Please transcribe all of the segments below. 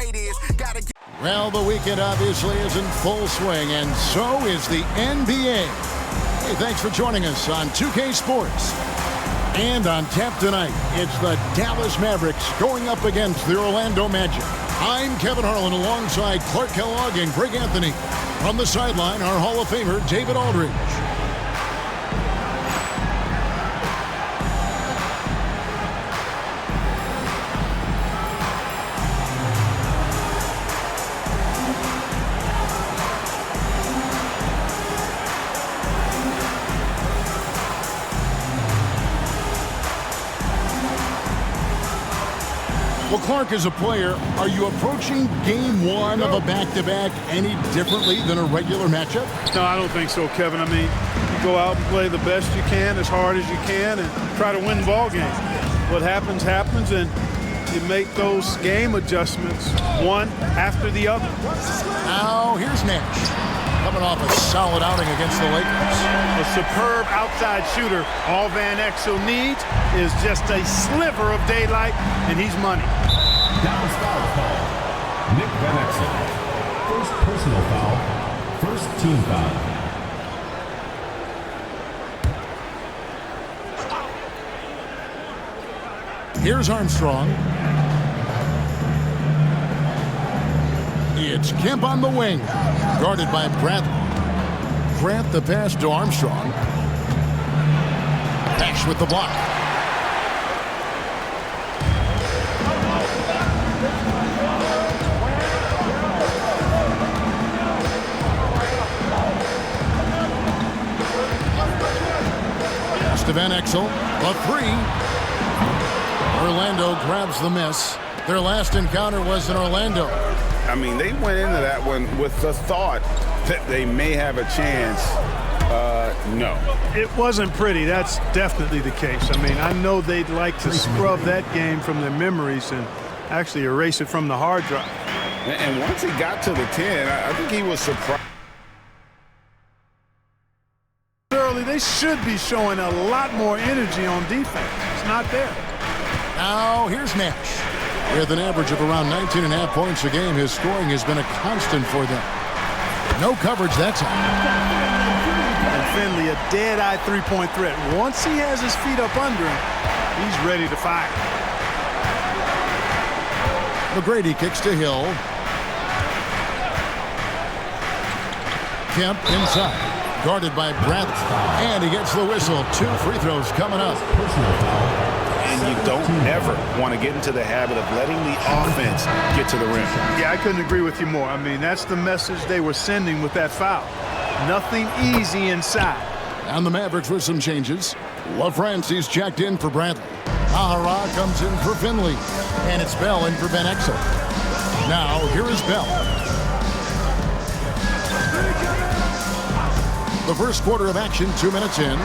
weight is. Gotta get. Well, the weekend obviously is in full swing, and so is the NBA. Hey, thanks for joining us on 2K Sports. And on tap tonight, it's the Dallas Mavericks going up against the Orlando Magic. I'm Kevin Harlan alongside Clark Kellogg and Greg Anthony. From the sideline, our Hall of Famer, David Aldridge. Well, Clark, as a player, are you approaching game one of a back-to-back any differently than a regular matchup? No, I don't think so, Kevin. I mean, you go out and play the best you can, as hard as you can, and try to win the ball game. What happens, happens, and you make those game adjustments one after the other. Now, here's Nash, coming off a solid outing against the Lakers. A superb outside shooter. All Van Exel needs is just a sliver of daylight, and he's money. Down foul call. Nick Van Exel. First personal foul. First team foul. Here's Armstrong. It's Kemp on the wing, guarded by Bradley. Grant the pass to Armstrong. Nash with the block. Pass to Van Exel. A three. Orlando grabs the miss. Their last encounter was in Orlando. I mean, they went into that one with the thought that they may have a chance. No. It wasn't pretty. That's definitely the case. I mean, I know they'd like to scrub that game from their memories and actually erase it from the hard drive. And once he got to the 10, I think he was surprised. Early, they should be showing a lot more energy on defense. It's not there. Now, here's Nash. With an average of around 19.5 points a game, his scoring has been a constant for them. No coverage that time. And Finley, a dead-eye three-point threat. Once he has his feet up under him, he's ready to fire. McGrady kicks to Hill. Kemp inside, guarded by Bradley. And he gets the whistle. 2 free throws coming up. And you don't ever want to get into the habit of letting the offense get to the rim. Yeah, I couldn't agree with you more. I mean, that's the message they were sending with that foul. Nothing easy inside. And the Mavericks with some changes. LaFrancie's checked in for Bradley. Ahara comes in for Finley. And it's Bell in for Van Exel. Now, here is Bell. The first quarter of action, 2 minutes in.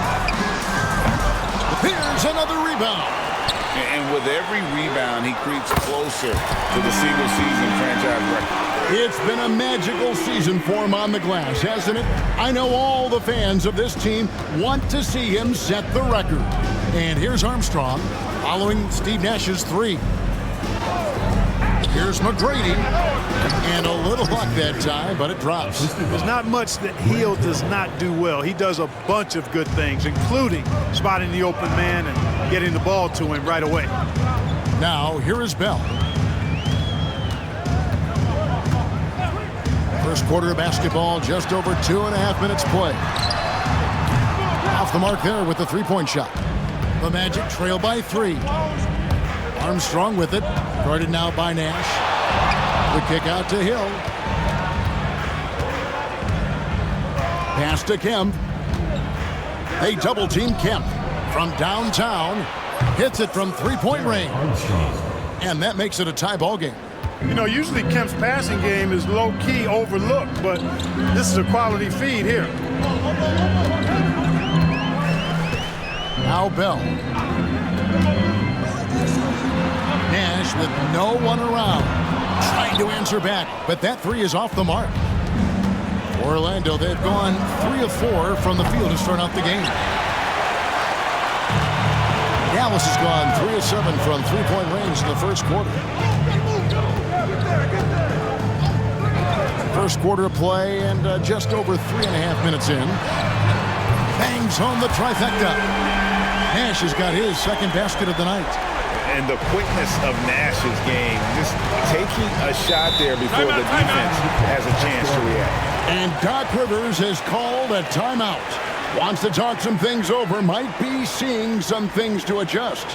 Here's another rebound. And with every rebound, he creeps closer to the single season franchise record. It's been a magical season for him on the glass, hasn't it? I know all the fans of this team want to see him set the record. And here's Armstrong following Steve Nash's 3. Here's McGrady. And a little luck that time, but it drops. There's not much that Hill does not do well. He does a bunch of good things, including spotting the open man and getting the ball to him right away. Now, here is Bell. First quarter of basketball, just over 2.5 minutes play. Off the mark there with the three-point shot. The Magic trail by 3. Armstrong with it, guarded now by Nash. The kick out to Hill. Pass to Kemp. They double-team Kemp from downtown. Hits it from three-point range. And that makes it a tie ball game. You know, usually Kemp's passing game is low-key overlooked, but this is a quality feed here. Now Bell. Nash with no one around. Trying to answer back, but that 3 is off the mark. Orlando, they've gone 3 of 4 from the field to start out the game. Dallas has gone 3 of 7 from three-point range in the first quarter. first quarter of play and just over 3.5 minutes in. Bangs home the trifecta. Nash has got his second basket of the night. And the quickness of Nash's game, just taking a shot there before the defense has a chance to react. And Doc Rivers has called a timeout. Wants to talk some things over, might be seeing some things to adjust.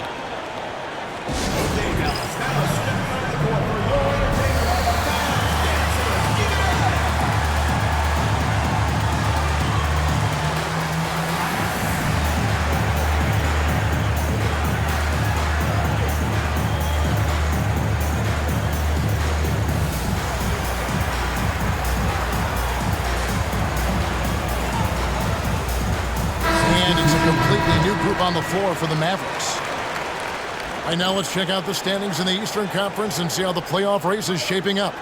Completely new group on the floor for the Mavericks. Right now, let's check out the standings in the Eastern Conference and see how the playoff race is shaping up.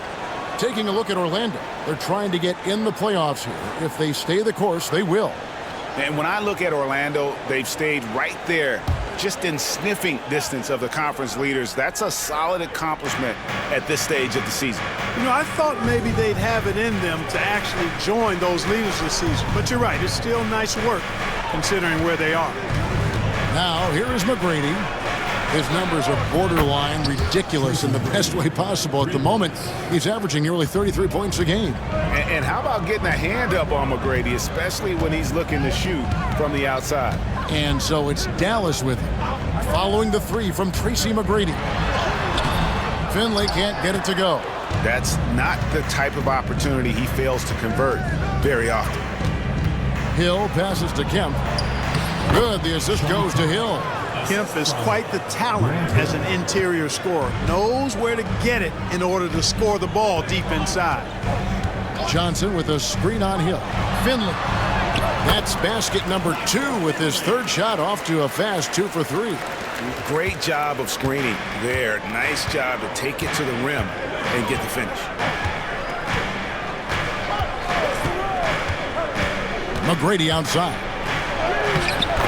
Taking a look at Orlando, they're trying to get in the playoffs here. If they stay the course, they will. And when I look at Orlando, they've stayed right there, just in sniffing distance of the conference leaders. That's a solid accomplishment at this stage of the season. You know, I thought maybe they'd have it in them to actually join those leaders this season. But you're right, it's still nice work considering where they are. Now, here is McGrady. His numbers are borderline ridiculous in the best way possible. At the moment, he's averaging nearly 33 points a game. And how about getting a hand up on McGrady, especially when he's looking to shoot from the outside? And so it's Dallas with him, following the three from Tracy McGrady. Finley can't get it to go. That's not the type of opportunity he fails to convert very often. Hill passes to Kemp. Good, the assist goes to Hill. Kemp is quite the talent as an interior scorer. Knows where to get it in order to score the ball deep inside. Johnson with a screen on Hill. Finley. That's basket number 2 with his third shot off to a fast 2 for 3. Great job of screening there. Nice job to take it to the rim and get the finish. McGrady outside.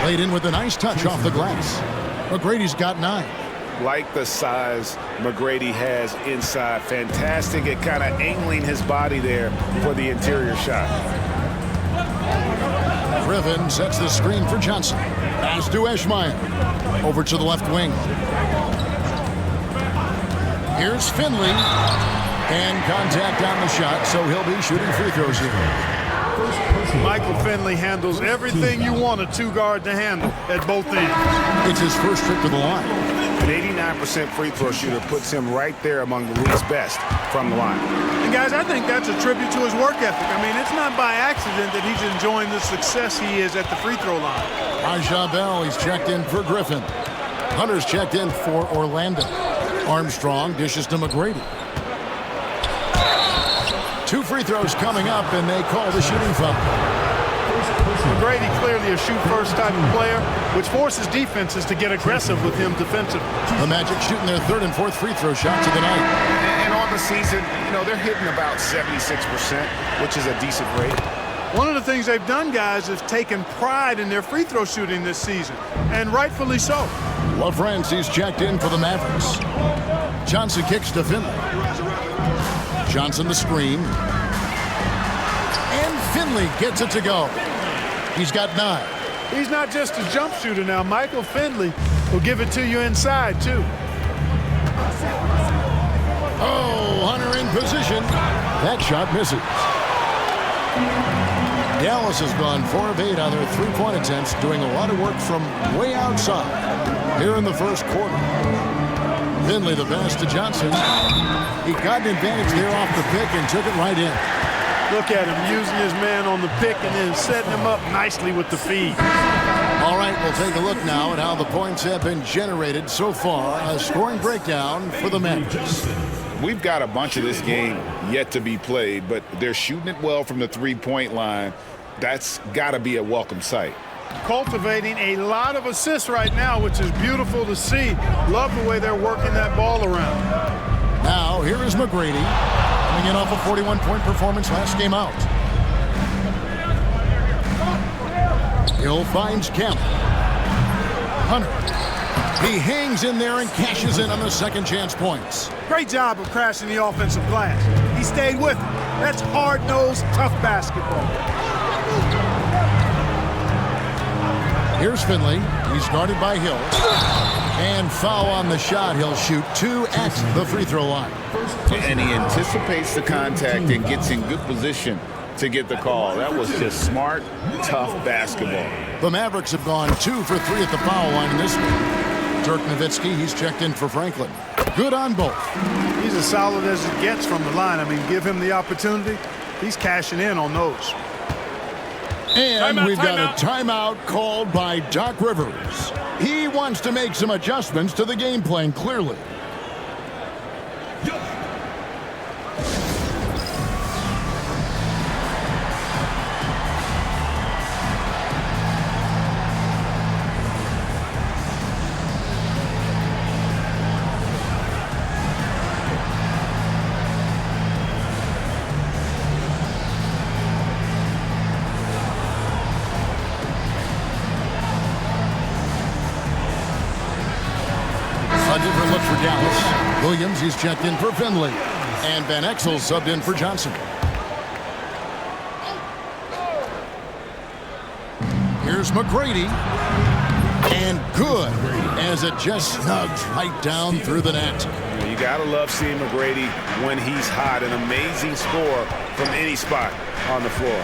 Played in with a nice touch off the glass. McGrady's got 9. Like the size McGrady has inside. Fantastic at kind of angling his body there for the interior shot. Griffin sets the screen for Johnson. Pass to Eschmeyer. Over to the left wing. Here's Finley. And contact on the shot, so he'll be shooting free throws here. Michael Finley handles everything you want a two-guard to handle at both ends. It's his first trip to the line. An 89% free throw shooter puts him right there among the league's best from the line. And guys, I think that's a tribute to his work ethic. I mean, it's not by accident that he's enjoying the success he is at the free throw line. Raja Bell, he's checked in for Griffin. Hunter's checked in for Orlando. Armstrong dishes to McGrady. 2 free throws coming up, and they call the shooting foul. McGrady clearly a shoot-first type of player, which forces defenses to get aggressive with him defensively. The Magic shooting their 3rd and 4th free throw shots of the night. And on the season, you know, they're hitting about 76%, which is a decent rate. One of the things they've done, guys, is taken pride in their free throw shooting this season, and rightfully so. LaFrance, he's checked in for the Mavericks. Johnson kicks to Finley. Johnson the screen. And Finley gets it to go. He's got 9. He's not just a jump shooter now. Michael Finley will give it to you inside, too. Oh, Hunter in position. That shot misses. Dallas has gone 4 of 8 on their 3-point attempts, doing a lot of work from way outside here in the first quarter. Finley the pass to Johnson. He got an advantage there off the pick and took it right in. Look at him using his man on the pick and then setting him up nicely with the feed. All right, we'll take a look now at how the points have been generated so far. A scoring breakdown for the Mavericks. We've got a bunch of this game yet to be played, but they're shooting it well from the 3-point line. That's got to be a welcome sight. Cultivating a lot of assists right now, which is beautiful to see. Love the way they're working that ball around. Now, here is McGrady, coming in off a 41-point performance last game out. Hill finds Kemp. Hunter He hangs in there and cashes in on the second chance points. Great job of crashing the offensive glass. He stayed with it. That's hard-nosed, tough basketball. Here's Finley. He's guarded by Hill. And foul on the shot. He'll shoot 2 at the free throw line. And he anticipates the contact and gets in good position to get the call. That was just smart, tough basketball. The Mavericks have gone 2 for 3 at the foul line in this one. Dirk Nowitzki, he's checked in for Franklin. Good on both. He's as solid as it gets from the line. I mean, give him the opportunity. He's cashing in on those. And we've got a timeout called by Doc Rivers. He wants to make some adjustments to the game plan, clearly. A different look for Dallas. Williams, he's checked in for Finley. And Van Exel subbed in for Johnson. Here's McGrady. And good, as it just snugs right down through the net. You gotta love seeing McGrady when he's hot. An amazing score from any spot on the floor.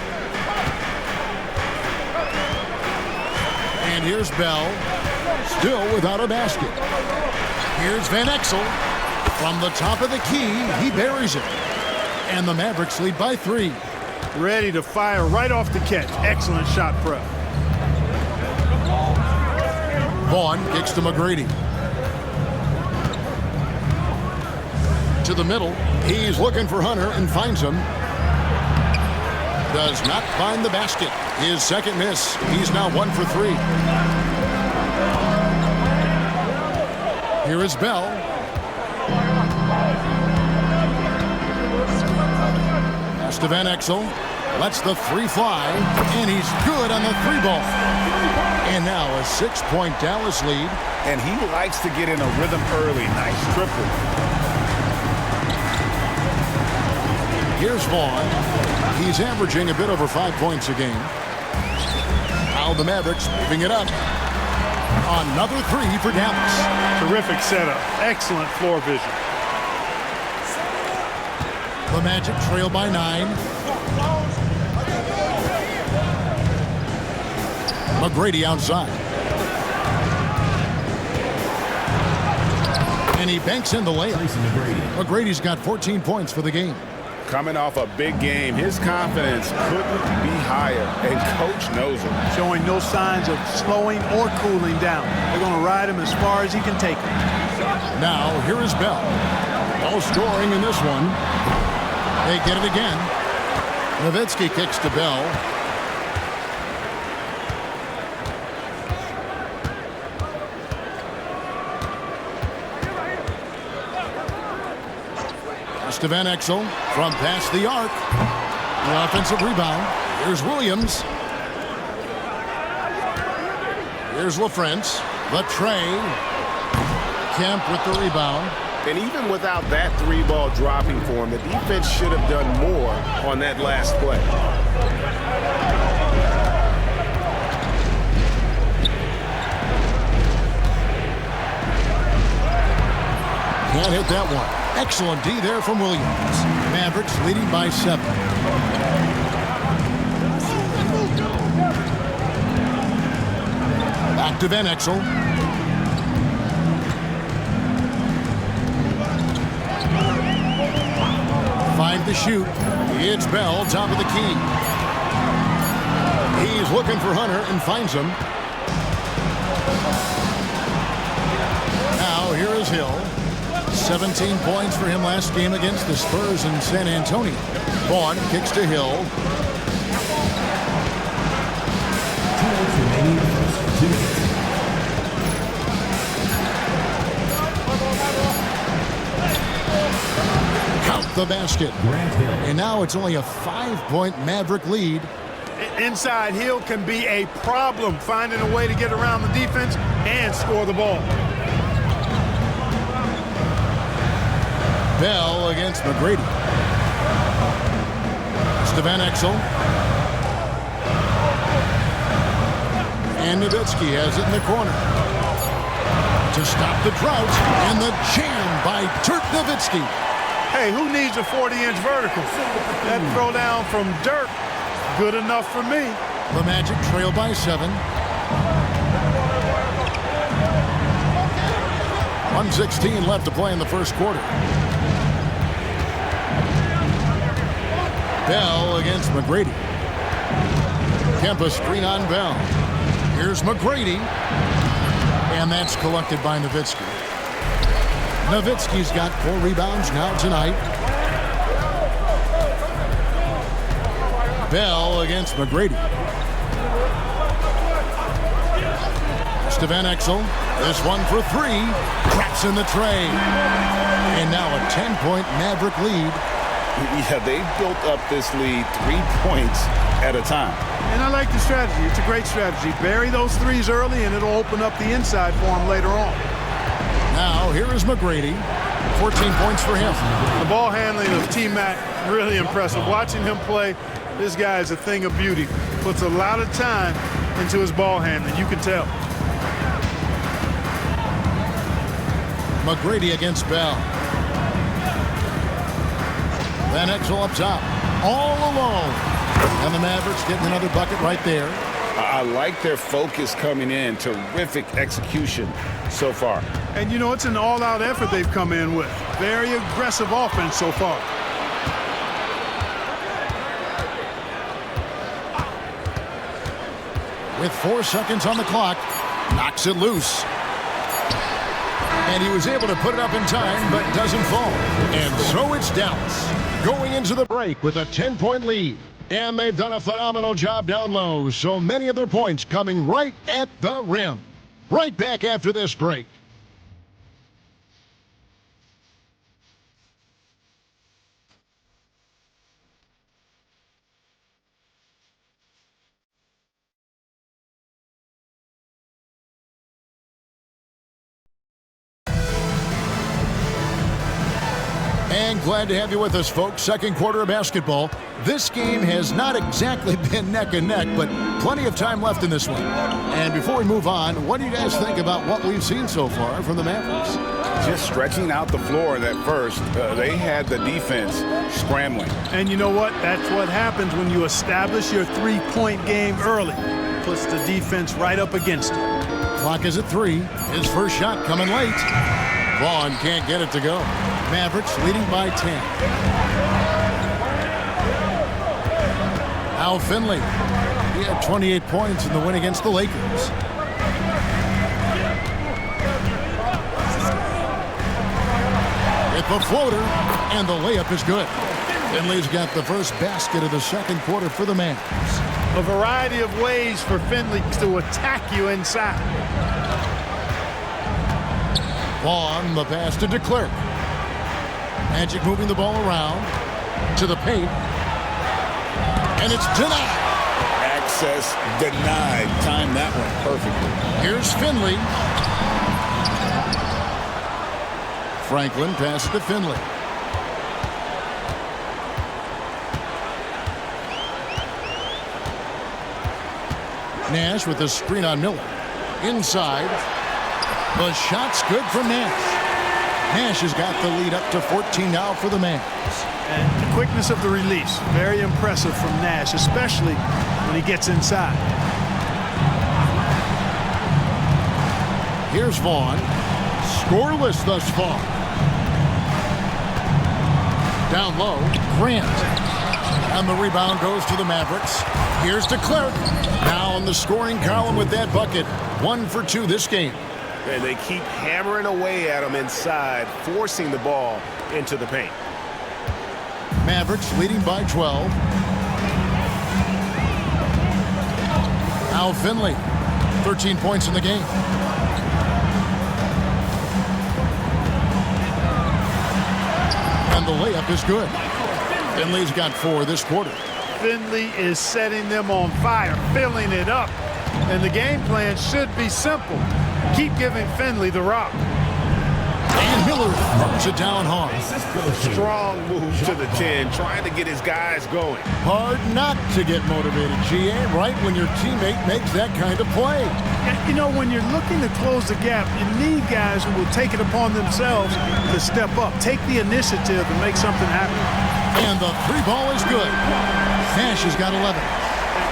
And here's Bell, still without a basket. Here's Van Exel. From the top of the key, he buries it. And the Mavericks lead by 3. Ready to fire right off the catch. Excellent shot prep. Vaughn kicks to McGrady. To the middle. He's looking for Hunter and finds him. Does not find the basket. His second miss. He's now 1 for 3. Here is Bell. Pass to Van Exel. Lets the 3 fly. And he's good on the 3 ball. And now a 6-point Dallas lead. And he likes to get in a rhythm early. Nice triple. Here's Vaughn. He's averaging a bit over 5 points a game. Now the Mavericks moving it up. Another 3 for Dallas. Terrific setup. Excellent floor vision. The Magic trail by 9. McGrady outside. And he banks in the layup. McGrady's got 14 points for the game. Coming off a big game, his confidence couldn't be higher, and coach knows it. Showing no signs of slowing or cooling down. They're going to ride him as far as he can take him. Now, here is Bell. No scoring in this one. They get it again. Nowitzki kicks to Bell. Pass to Van Exel from past the arc. The offensive rebound. Here's Williams. Here's LaFrance. The tray. Kemp with the rebound. And even without that 3-ball dropping for him, the defense should have done more on that last play. Can't hit that one. Excellent D there from Williams. Mavericks leading by 7. Back to Van Exel. Find the shoot. It's Bell, top of the key. He's looking for Hunter and finds him. Now here is Hill. 17 points for him last game against the Spurs in San Antonio. Vaughn kicks to Hill. 2 minutes remaining in the first 2 minutes. Count the basket. And now it's only a 5-point Maverick lead. Inside Hill can be a problem, finding a way to get around the defense and score the ball. Bell against McGrady. Steven Exel. And Nowitzki has it in the corner. To stop the drought, and the jam by Dirk Nowitzki. Hey, who needs a 40-inch vertical? That throw down from Dirk, good enough for me. The Magic trail by 7. 1:16 left to play in the first quarter. Bell against McGrady. Kempa screen on Bell. Here's McGrady. And that's collected by Nowitzki. Nowitzki's got 4 rebounds now tonight. Bell against McGrady. Steven Exel. This one for 3. Craps in the tray. And now a 10-point Maverick lead. Yeah, they've built up this lead 3 points at a time. And I like the strategy. It's a great strategy. Bury those threes early, and it'll open up the inside for him later on. Now, here is McGrady. 14 points for him. The ball handling of T-Mac, really impressive. Watching him play, this guy is a thing of beauty. Puts a lot of time into his ball handling. You can tell. McGrady against Bell. Van Exel up top. All alone. And the Mavericks getting another bucket right there. I like their focus coming in. Terrific execution so far. And, you know, it's an all-out effort they've come in with. Very aggressive offense so far. With 4 seconds on the clock, knocks it loose. And he was able to put it up in time, but doesn't fall. And so it's Dallas going into the break with a 10-point lead. And they've done a phenomenal job down low, so many of their points coming right at the rim. Right back after this break. And glad to have you with us, folks. Second quarter of basketball. This game has not exactly been neck and neck, but plenty of time left in this one. And before we move on, what do you guys think about what we've seen so far from the Mavericks? Just stretching out the floor at first. They had the defense scrambling. And you know what? That's what happens when you establish your three-point game early. Puts the defense right up against it. Clock is at 3. His first shot coming late. Vaughn can't get it to go. Mavericks leading by 10. Al Finley. He had 28 points in the win against the Lakers. It's a floater, and the layup is good. Finley's got the first basket of the second quarter for the Mavs. A variety of ways for Finley to attack you inside. Vaughn, the pass to DeClerc. Magic moving the ball around to the paint. And it's denied. Access denied. Timed that one perfectly. Here's Finley. Franklin passes to Finley. Nash with the screen on Miller. Inside. The shot's good from Nash. Nash has got the lead up to 14 now for the Mavs. And the quickness of the release, very impressive from Nash, especially when he gets inside. Here's Vaughn. Scoreless thus far. Down low, Grant. And the rebound goes to the Mavericks. Here's DeClerc. Now in the scoring column with that bucket. 1 for 2 this game. And they keep hammering away at him inside, forcing the ball into the paint. Mavericks leading by 12. Al Finley, 13 points in the game. And the layup is good. Finley's got 4 this quarter. Finley is setting them on fire, filling it up. And the game plan should be simple. Keep giving Finley the rock. And Miller throws it down hard. Strong move to the 10, trying to get his guys going. Hard not to get motivated, GA, right when your teammate makes that kind of play. You know, when you're looking to close the gap, you need guys who will take it upon themselves to step up, take the initiative and make something happen. And the three ball is good. Nash has got 11.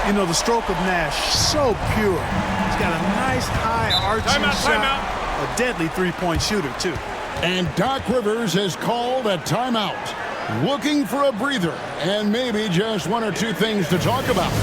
You know, the stroke of Nash, so pure. He's got a nice high arching shot. A deadly three-point shooter, too. And Doc Rivers has called a timeout. Looking for a breather and maybe just one or two things to talk about.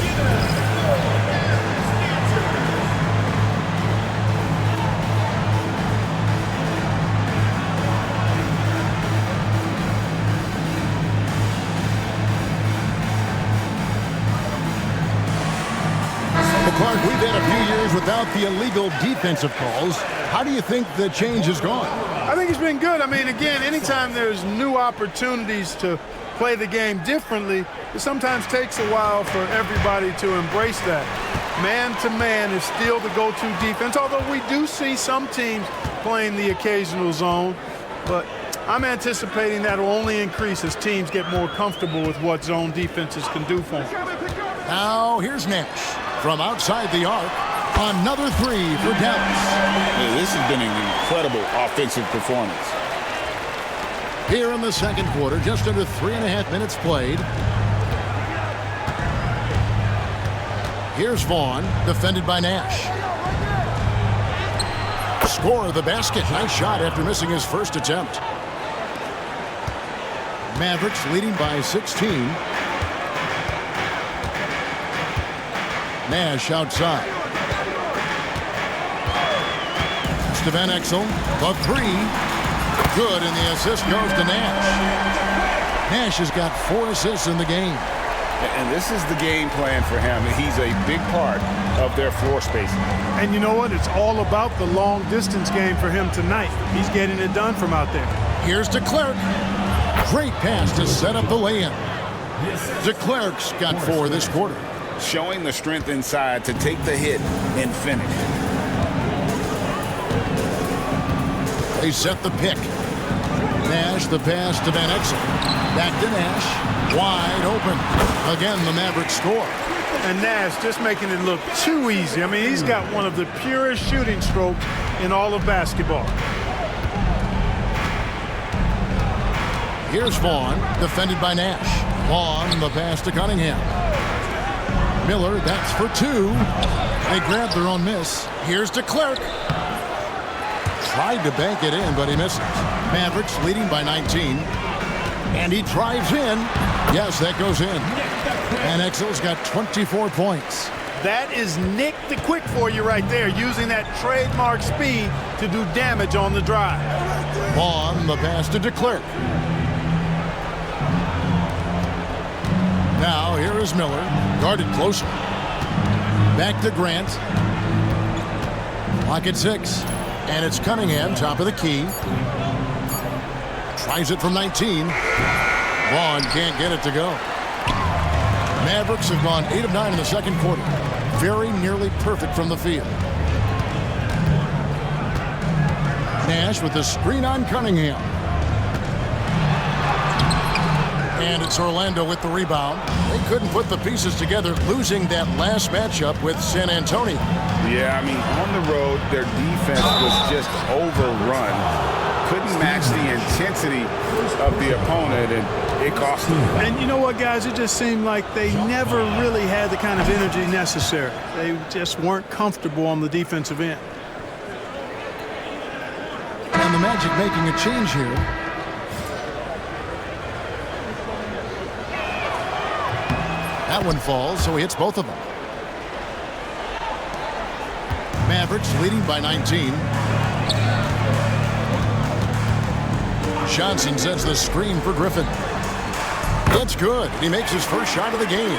Clark, we've had a few years without the illegal defensive calls. How do you think the change has gone? I think it's been good. I mean, again, anytime there's new opportunities to play the game differently, it sometimes takes a while for everybody to embrace that. Man-to-man is still the go-to defense, although we do see some teams playing the occasional zone. But I'm anticipating that will only increase as teams get more comfortable with what zone defenses can do for them. Now, here's Nash. From outside the arc, another three for Dallas. Yeah, this has been an incredible offensive performance. Here in the second quarter, just under 3.5 minutes played. Here's Vaughn, defended by Nash. Score of the basket. Nice shot after missing his first attempt. Mavericks leading by 16. Nash outside. Van Exel, the three. Good, and the assist goes to Nash. Nash has got 4 assists in the game. And this is the game plan for him. He's a big part of their floor spacing. And you know what? It's all about the long distance game for him tonight. He's getting it done from out there. Here's DeClerc. Great pass to set up the lay-in. DeClerc's got 4 this quarter. Showing the strength inside to take the hit and finish. They set the pick. Nash, the pass to Van Exel. Back to Nash. Wide open. Again, the Mavericks score. And Nash just making it look too easy. I mean, he's got one of the purest shooting strokes in all of basketball. Here's Vaughn, defended by Nash. Vaughn, the pass to Cunningham. Miller, that's for 2. They grab their own miss. Here's DeClerc. Tried to bank it in, but he misses. Mavericks leading by 19. And he drives in. Yes, that goes in. And Exel's got 24 points. That is Nick the Quick for you right there, using that trademark speed to do damage on the drive. Vaughn, the pass to DeClerc. Now, here is Miller, guarded closely. Back to Grant. Clock at 6. And it's Cunningham, top of the key. Tries it from 19. Vaughn can't get it to go. Mavericks have gone 8 of 9 in the second quarter. Very nearly perfect from the field. Nash with the screen on Cunningham. And it's Orlando with the rebound. They couldn't put the pieces together, losing that last matchup with San Antonio. Yeah, I mean, on the road, their defense was just overrun. Couldn't match the intensity of the opponent, and it cost them. And you know what, guys? It just seemed like they never really had the kind of energy necessary. They just weren't comfortable on the defensive end. And the Magic making a change here. That one falls, so he hits both of them. Mavericks leading by 19. Johnson sets the screen for Griffin. That's good. He makes his first shot of the game.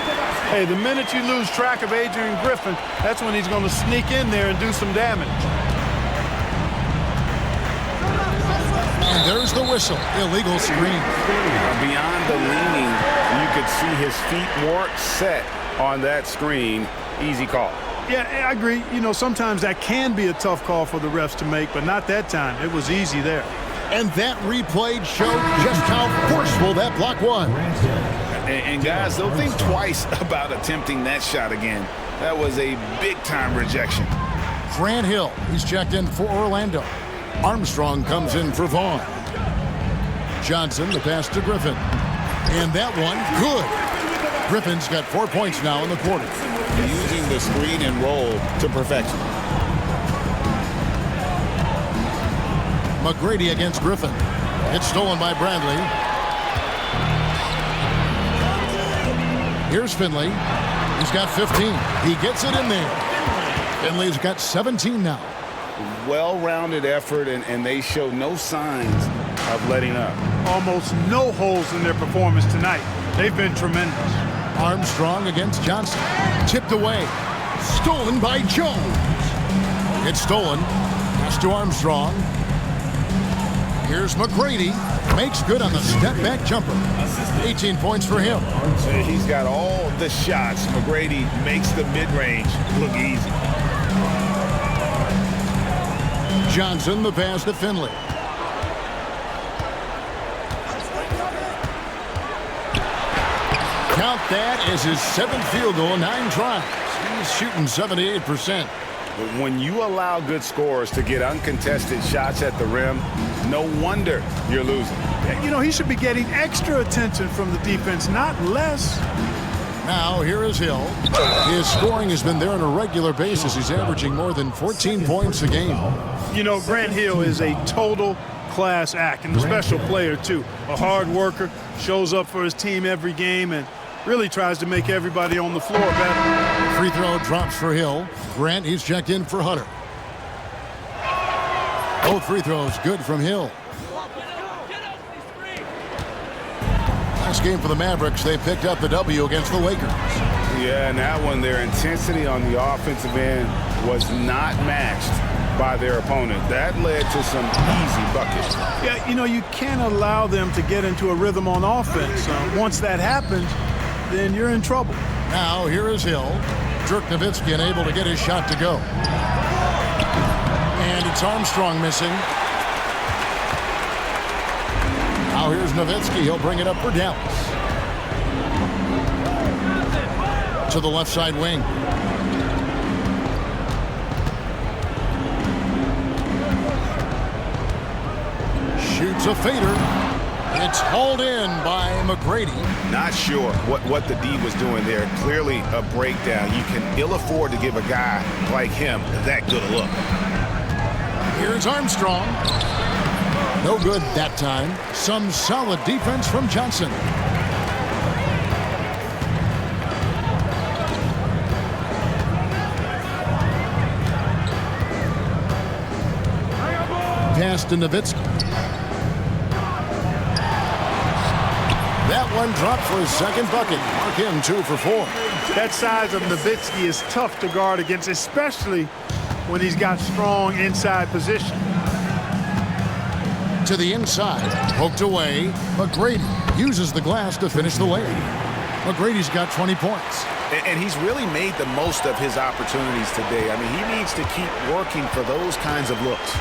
Hey, the minute you lose track of Adrian Griffin, that's when he's going to sneak in there and do some damage. And there's the whistle. Illegal screen. Beyond the leaning, you could see his feet more set on that screen. Easy call. Yeah, I agree. You know, sometimes that can be a tough call for the refs to make, but not that time. It was easy there. And that replay showed just how forceful that block was. And guys, don't think twice about attempting that shot again. That was a big-time rejection. Grant Hill, he's checked in for Orlando. Armstrong comes in for Vaughn. Johnson, the pass to Griffin. And that one, good. Griffin's got 4 points now in the quarter. Using the screen and roll to perfection. McGrady against Griffin. It's stolen by Bradley. Here's Finley. He's got 15. He gets it in there. Finley's got 17 now. Well-rounded effort, and they show no signs of letting up. Almost no holes in their performance tonight. They've been tremendous. Armstrong against Johnson. Tipped away. Stolen by Jones. It's stolen. Pass to Armstrong. Here's McGrady. Makes good on the step-back jumper. 18 points for him. He's got all the shots. McGrady makes the mid-range look easy. Johnson, the pass to Finley. Count that as his 7th field goal in 9 tries. He's shooting 78%. But when you allow good scorers to get uncontested shots at the rim, no wonder you're losing. You know, he should be getting extra attention from the defense, not less. Now, here is Hill. His scoring has been there on a regular basis. He's averaging more than 14 points a game. You know, Grant Hill is a total class act and a special player, too. A hard worker, shows up for his team every game, and really tries to make everybody on the floor better. Free throw drops for Hill. Grant, he's checked in for Hunter. Both free throws good from Hill. Last game for the Mavericks, they picked up the W against the Lakers. Yeah, and that one, their intensity on the offensive end was not matched by their opponent. That led to some easy buckets. Yeah, you know, you can't allow them to get into a rhythm on offense. Once that happens, then you're in trouble. Now, here is Hill. Dirk Nowitzki unable to get his shot to go. And it's Armstrong missing. Now here's Nowitzki. He'll bring it up for Dallas. To the left side wing. Shoots a fader. It's hauled in by McGrady. Not sure what the D was doing there. Clearly a breakdown. You can ill afford to give a guy like him that good a look. Here's Armstrong. No good that time. Some solid defense from Johnson. Pass to Nowitzki. That one dropped for his second bucket. Mark him 2 for 4. That size of Nowitzki is tough to guard against, especially when he's got strong inside position. To the inside, poked away. McGrady uses the glass to finish the layup. McGrady's got 20 points. And he's really made the most of his opportunities today. I mean, he needs to keep working for those kinds of looks.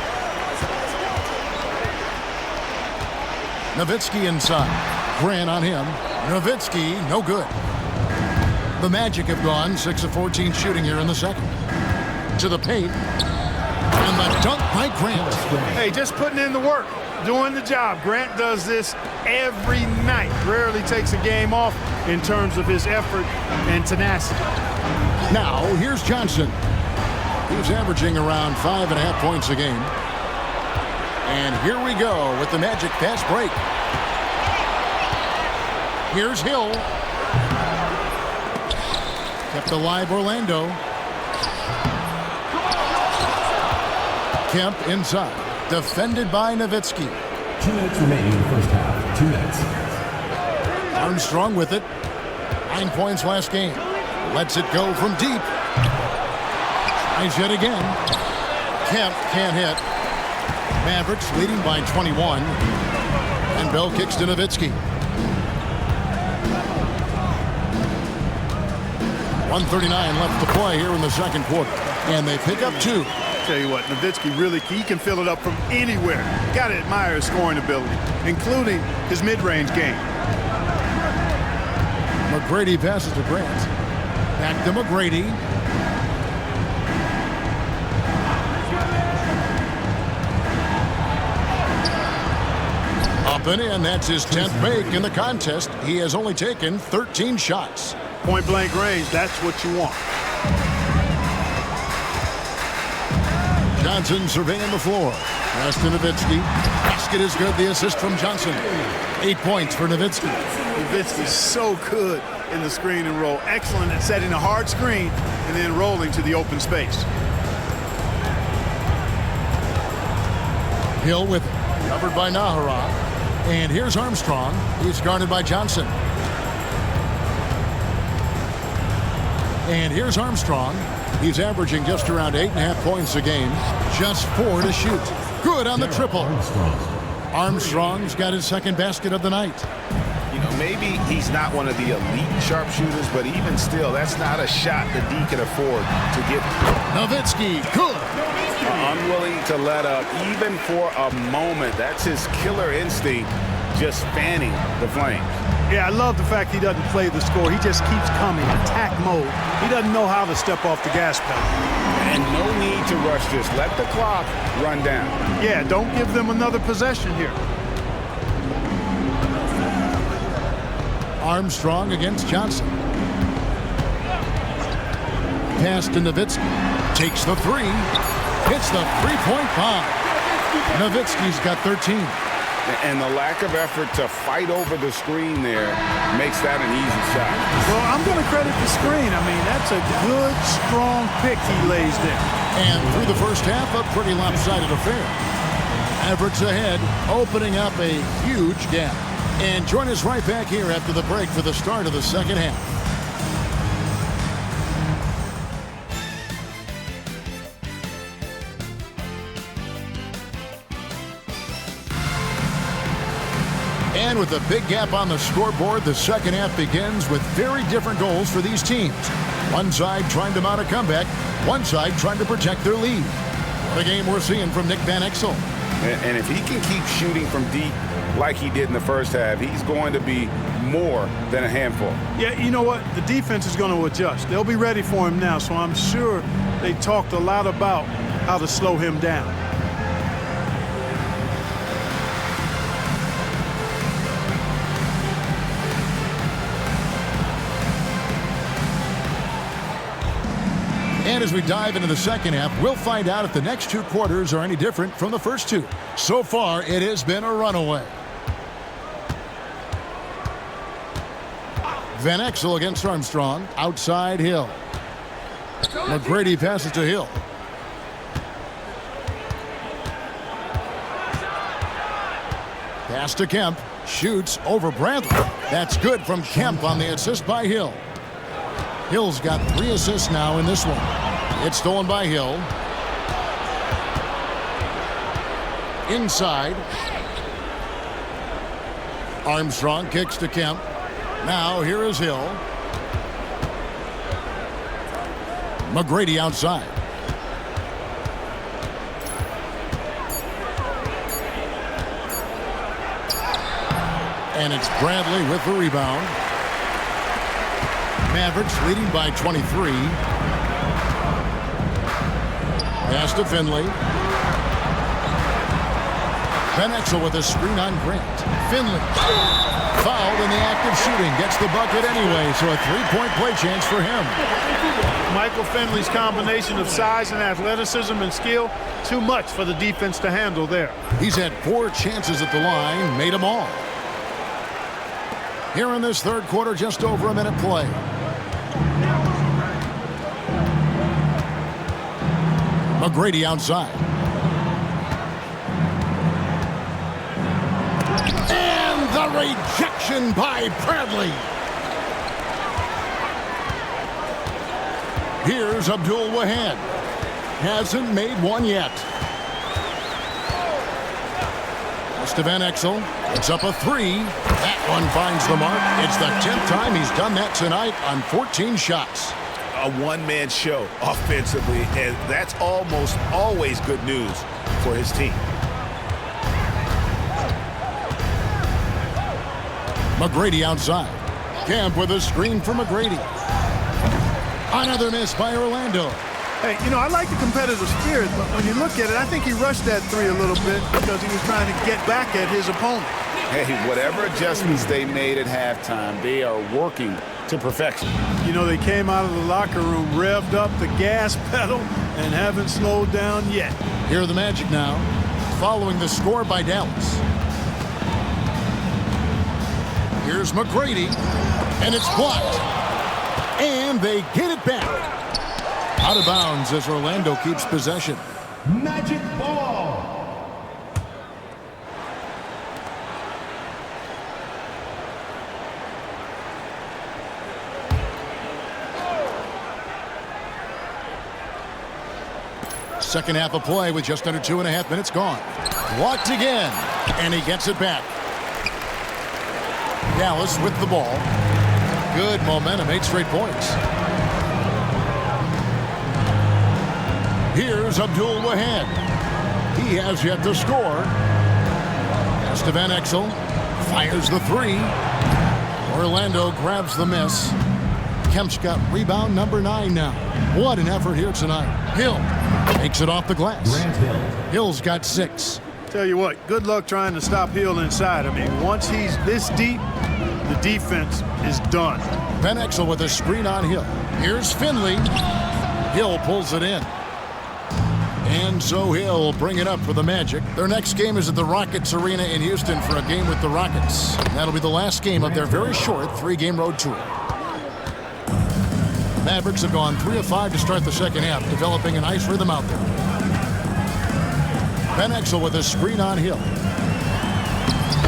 Nowitzki inside. Grant on him. Nowitzki, no good. The Magic have gone 6 of 14 shooting here in the second. To the paint. And the dunk by Grant. Hey, just putting in the work, doing the job. Grant does this every night. Rarely takes a game off in terms of his effort and tenacity. Now, here's Johnson. He's averaging around 5.5 points a game. And here we go with the Magic fast break. Here's Hill. Kept alive Orlando. Kemp inside. Defended by Nowitzki. 2 minutes remaining in the first half. 2 minutes. Armstrong with it. 9 points last game. Lets it go from deep. Tries yet again. Kemp can't hit. Mavericks leading by 21. And Bell kicks to Nowitzki. 1:39 left to play here in the second quarter. And they pick up 2. Tell you what, Nowitzki really, he can fill it up from anywhere. Got to admire his scoring ability, including his mid-range game. McGrady passes to Grant. Back to McGrady. Up and in. That's his 10th make in the contest. He has only taken 13 shots. Point-blank range, that's what you want. Johnson surveying the floor. Pass to Nowitzki. Basket is good. The assist from Johnson. 8 points for Nowitzki. Nowitzki's so good in the screen and roll. Excellent at setting a hard screen and then rolling to the open space. Hill with it. Covered by Nahara. And here's Armstrong. He's guarded by Johnson. And here's Armstrong. He's averaging just around 8.5 points a game. Just 4 to shoot. Good on the triple. Armstrong's got his second basket of the night. You know, maybe he's not one of the elite sharpshooters, but even still, that's not a shot that D can afford to give. Nowitzki, good. Unwilling to let up, even for a moment. That's his killer instinct, just fanning the flames. Yeah, I love the fact he doesn't play the score. He just keeps coming, attack mode. He doesn't know how to step off the gas pedal. And no need to rush this. Let the clock run down. Yeah, don't give them another possession here. Armstrong against Johnson. Pass to Nowitzki. Takes the three. Hits the three-point bomb. Nowitzki's got 13. And the lack of effort to fight over the screen there makes that an easy shot. Well, I'm going to credit the screen. I mean, that's a good, strong pick he lays there. And through the first half, a pretty lopsided affair. Mavericks ahead, opening up a huge gap. And join us right back here after the break for the start of the second half. And with a big gap on the scoreboard, the second half begins with very different goals for these teams. One side trying to mount a comeback, one side trying to protect their lead. What a game we're seeing from Nick Van Exel. And if he can keep shooting from deep like he did in the first half, he's going to be more than a handful. Yeah, you know what? The defense is going to adjust. They'll be ready for him now, so I'm sure they talked a lot about how to slow him down. And as we dive into the second half, we'll find out if the next two quarters are any different from the first two. So far, it has been a runaway. Van Exel against Armstrong. Outside Hill. McGrady passes to Hill. Pass to Kemp. Shoots over Bradley. That's good from Kemp on the assist by Hill. Hill's got 3 assists now in this one. It's stolen by Hill. Inside. Armstrong kicks to Kemp. Now here is Hill. McGrady outside. And it's Bradley with the rebound. Mavericks leading by 23. Pass to Finley. Van Exel with a screen on Grant. Finley fouled in the act of shooting. Gets the bucket anyway, so a three-point play chance for him. Michael Finley's combination of size and athleticism and skill, too much for the defense to handle there. He's had 4 chances at the line, made them all. Here in this third quarter, just over a minute play. McGrady outside. And the rejection by Bradley. Here's Abdul Wahad. Hasn't made one yet. Pass to Van Exel. It's up a 3. That one finds the mark. It's the 10th time he's done that tonight on 14 shots. a one-man show offensively, and that's almost always good news for his team. McGrady outside. Kemp with a screen for McGrady. Another miss by Orlando. Hey, you know, I like the competitive spirit, but when you look at it, I think he rushed that three a little bit because he was trying to get back at his opponent. Hey, whatever adjustments they made at halftime, they are working to perfection. You know, they came out of the locker room, revved up the gas pedal, and haven't slowed down yet. Here are the Magic now, following the score by Dallas. Here's McGrady, and it's blocked. And they get it back. Out of bounds as Orlando keeps possession. Magic ball. Second half of play with just under 2.5 minutes gone. Blocked again, and he gets it back. Dallas with the ball. Good momentum, 8 straight points. Here's Abdul Wahad. He has yet to score. Pass to Van Exel. Fires the three. Orlando grabs the miss. Kemp's got rebound number 9 now. What an effort here tonight. Hill takes it off the glass. Hill's got 6. Tell you what, good luck trying to stop Hill inside. I mean, once he's this deep, the defense is done. Van Exel with a screen on Hill. Here's Finley. Hill pulls it in. And so Hill bring it up for the Magic. Their next game is at the Rockets Arena in Houston for a game with the Rockets. That'll be the last game of their very short 3-game road tour. Mavericks have gone 3 of 5 to start the second half, developing a nice rhythm out there. Van Exel with a screen on Hill.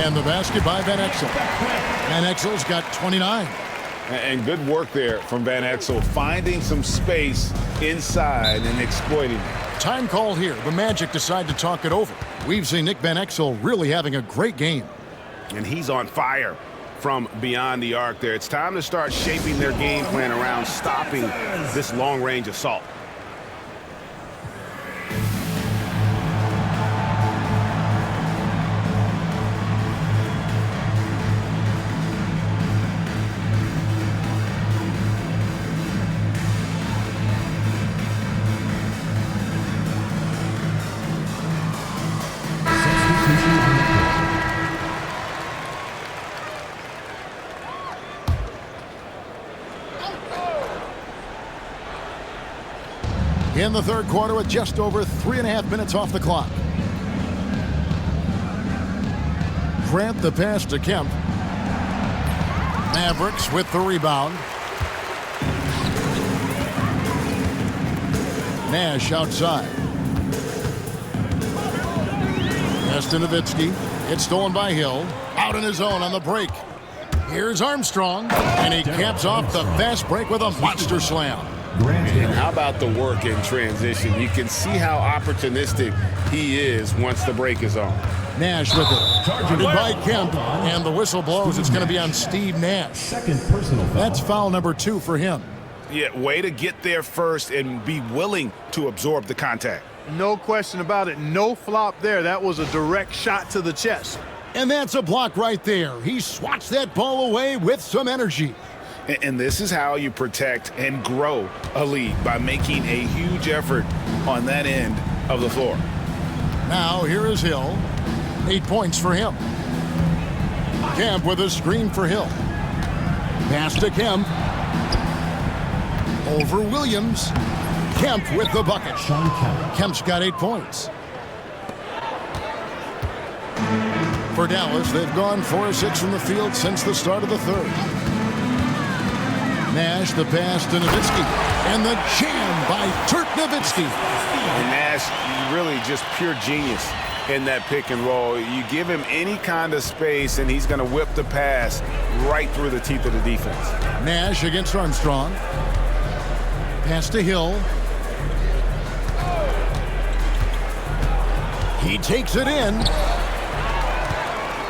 And the basket by Van Exel. Van Exel's got 29. And good work there from Van Exel, finding some space inside and exploiting it. Time call here. The Magic decide to talk it over. We've seen Nick Van Exel really having a great game. And he's on fire from beyond the arc there. It's time to start shaping their game plan around stopping this long-range assault. In the third quarter with just over 3.5 minutes off the clock. Grant the pass to Kemp. Mavericks with the rebound. Nash outside. Pass to Nowitzki. It's stolen by Hill. Out in his own on the break. Here's Armstrong. And he caps off the fast break with a monster slam. And how about the work in transition? You can see how opportunistic he is once the break is on. Nash with it. Targeted by Kemp. And the whistle blows. It's going to be on Steve Nash. Second personal foul. That's foul number 2 for him. Yeah, way to get there first and be willing to absorb the contact. No question about it. No flop there. That was a direct shot to the chest. And that's a block right there. He swats that ball away with some energy. And this is how you protect and grow a lead, by making a huge effort on that end of the floor. Now here is Hill. 8 points for him. Kemp with a screen for Hill. Pass to Kemp. Over Williams. Kemp with the bucket. Kemp's got 8 points. For Dallas, they've gone 4 of 6 from the field since the start of the third. Nash the pass to Nowitzki. And the jam by Dirk Nowitzki. And Nash, really just pure genius in that pick and roll. You give him any kind of space, and he's going to whip the pass right through the teeth of the defense. Nash against Armstrong. Pass to Hill. He takes it in.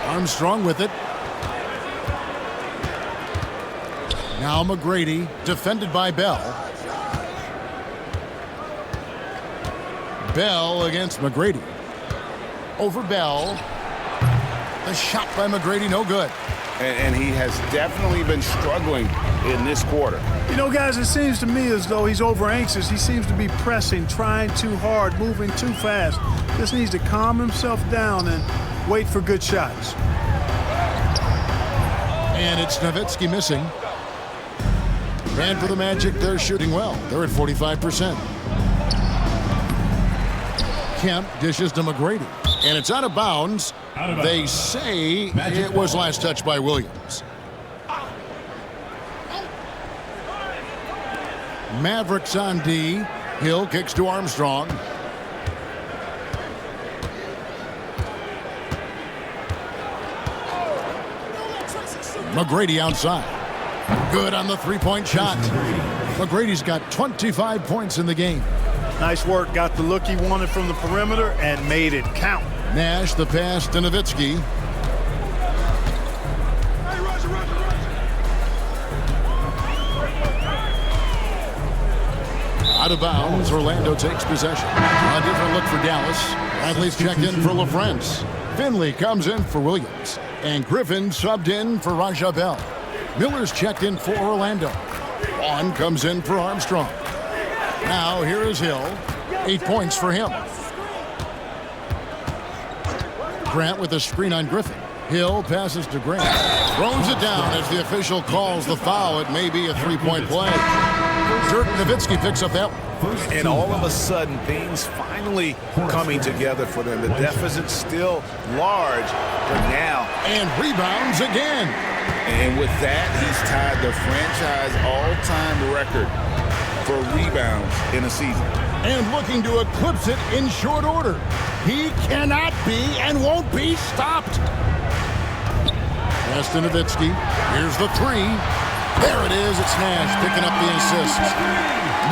Armstrong with it. Now McGrady, defended by Bell. Bell against McGrady. Over Bell. The shot by McGrady, no good. And he has definitely been struggling in this quarter. You know, guys, it seems to me as though he's over anxious. He seems to be pressing, trying too hard, moving too fast. Just needs to calm himself down and wait for good shots. And it's Nowitzki missing. And for the Magic, they're shooting well. They're at 45%. Kemp dishes to McGrady. And it's out of bounds. They say it was last touched by Williams. Mavericks on D. Hill kicks to Armstrong. McGrady outside. Good on the three-point shot. McGrady's got 25 points in the game. Nice work. Got the look he wanted from the perimeter and made it count. Nash the pass to Nowitzki. Out of bounds, Orlando takes possession. A different look for Dallas. Bradley's checked in for LaFrentz. Finley comes in for Williams. And Griffin subbed in for Raja Bell. Miller's checked in for Orlando. Vaughn comes in for Armstrong. Now here is Hill. 8 points for him. Grant with a screen on Griffin. Hill passes to Grant. Throws it down as the official calls the foul. It may be a three-point play. Dirk Nowitzki picks up that one. And all of a sudden, things finally coming together for them. The deficit's still large, but now. And rebounds again. And with that, he's tied the franchise all-time record for rebounds in a season. And looking to eclipse it in short order. He cannot be and won't be stopped. Pass to Nowitzki. Here's the three. There it is. It's Nash picking up the assist.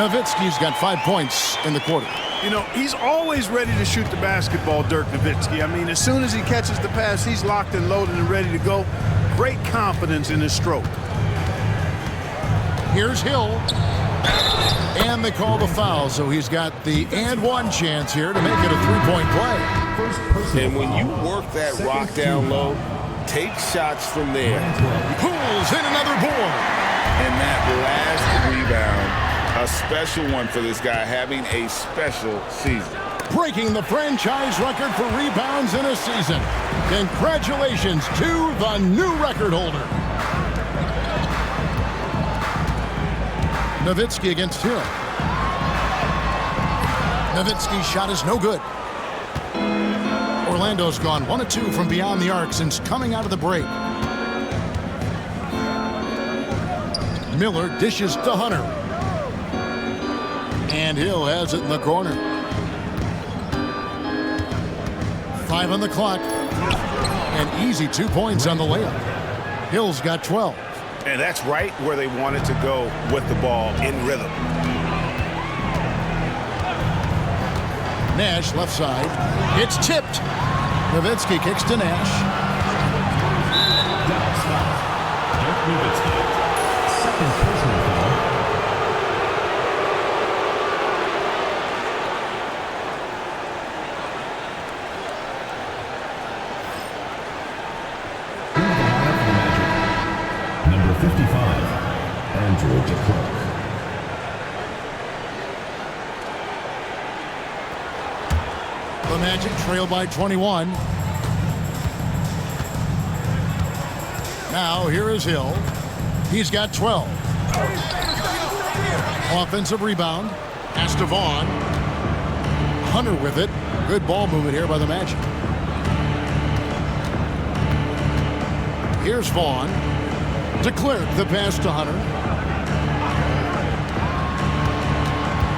Nowitzki's got 5 points in the quarter. You know, he's always ready to shoot the basketball, Dirk Nowitzki. I mean, as soon as he catches the pass, he's locked and loaded and ready to go. Great confidence in his stroke. Here's Hill. And they call the foul, so he's got the and one chance here to make it a three-point play. And when you work that rock down low, take shots from there. Pulls in another board. And that last rebound, a special one for this guy, having a special season. Breaking the franchise record for rebounds in a season. Congratulations to the new record holder. Nowitzki against Hill. Nowitzki's shot is no good. Orlando's gone 1 of 2 from beyond the arc since coming out of the break. Miller dishes to Hunter. And Hill has it in the corner. 5 on the clock. An easy 2 points on the layup. Hill's got 12. And that's right where they wanted to go with the ball, in rhythm. Nash left side. It's tipped. Nowitzki kicks to Nash. Dallas foul. Dirk Nowitzki. Second personal foul. In the lineup for the Magic, number 55, Andrew DeClerc. The Magic trail by 21. Now here is Hill. He's got 12. Offensive rebound. Pass to Vaughn. Hunter with it. Good ball movement here by the Magic. Here's Vaughn. DeClerc the pass to Hunter.